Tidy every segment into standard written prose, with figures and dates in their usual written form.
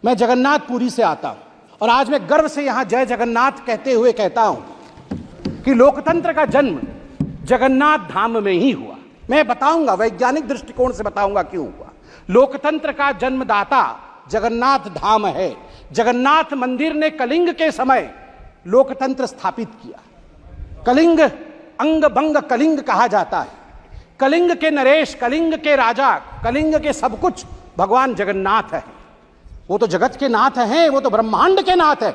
मैं जगन्नाथपुरी से आता हूं और आज मैं गर्व से यहां जय जगन्नाथ कहते हुए कहता हूं कि लोकतंत्र का जन्म जगन्नाथ धाम में ही हुआ। मैं बताऊंगा, वैज्ञानिक दृष्टिकोण से बताऊंगा क्यों हुआ। लोकतंत्र का जन्मदाता जगन्नाथ धाम है। जगन्नाथ मंदिर ने कलिंग के समय लोकतंत्र स्थापित किया। कलिंग अंग बंग कलिंग कहा जाता है। कलिंग के नरेश, कलिंग के राजा, कलिंग के सब कुछ भगवान जगन्नाथ है। वो तो जगत के नाथ हैं, वो तो ब्रह्मांड के नाथ है।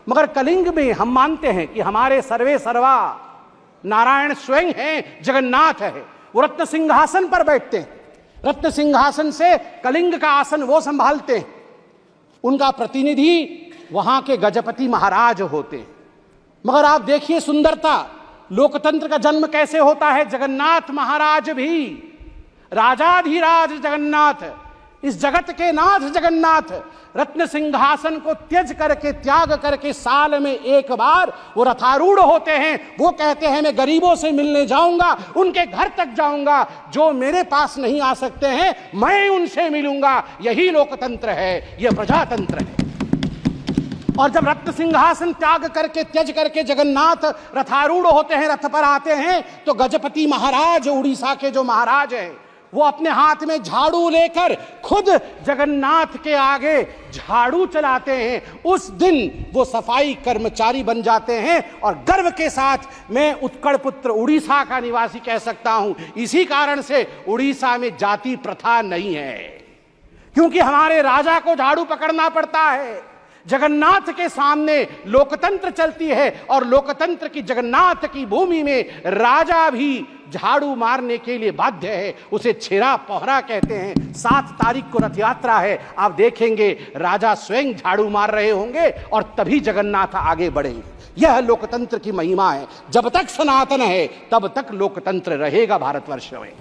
मगर कलिंग में हम मानते हैं कि हमारे सर्वे सर्वा नारायण स्वयं हैं, जगन्नाथ है। वो रत्न सिंहासन पर बैठते हैं। रत्न सिंहासन से कलिंग का आसन वो संभालते हैं। उनका प्रतिनिधि वहां के गजपति महाराज होते हैं। मगर आप देखिए सुंदरता, लोकतंत्र का जन्म कैसे होता है। जगन्नाथ महाराज भी राजाधिराज जगन्नाथ, इस जगत के नाथ जगन्नाथ रत्न सिंहासन को त्याग करके साल में एक बार वो रथारूढ़ होते हैं। वो कहते हैं मैं गरीबों से मिलने जाऊंगा, उनके घर तक जाऊंगा, जो मेरे पास नहीं आ सकते हैं मैं उनसे मिलूंगा। यही लोकतंत्र है, यह प्रजातंत्र है। और जब रत्न सिंहासन त्यज करके जगन्नाथ रथारूढ़ होते हैं, रथ पर आते हैं, तो गजपति महाराज, उड़ीसा के जो महाराज हैं, वो अपने हाथ में झाड़ू लेकर खुद जगन्नाथ के आगे झाड़ू चलाते हैं। उस दिन वो सफाई कर्मचारी बन जाते हैं और गर्व के साथ मैं उत्कल पुत्र उड़ीसा का निवासी कह सकता हूं। इसी कारण से उड़ीसा में जाति प्रथा नहीं है, क्योंकि हमारे राजा को झाड़ू पकड़ना पड़ता है। जगन्नाथ के सामने लोकतंत्र चलती है और लोकतंत्र की जगन्नाथ की भूमि में राजा भी झाड़ू मारने के लिए बाध्य है। उसे छेरा पोहरा कहते हैं। 7 तारीख को रथ यात्रा है, आप देखेंगे राजा स्वयं झाड़ू मार रहे होंगे और तभी जगन्नाथ आगे बढ़ेंगे। यह लोकतंत्र की महिमा है। जब तक सनातन है तब तक लोकतंत्र रहेगा भारतवर्ष में।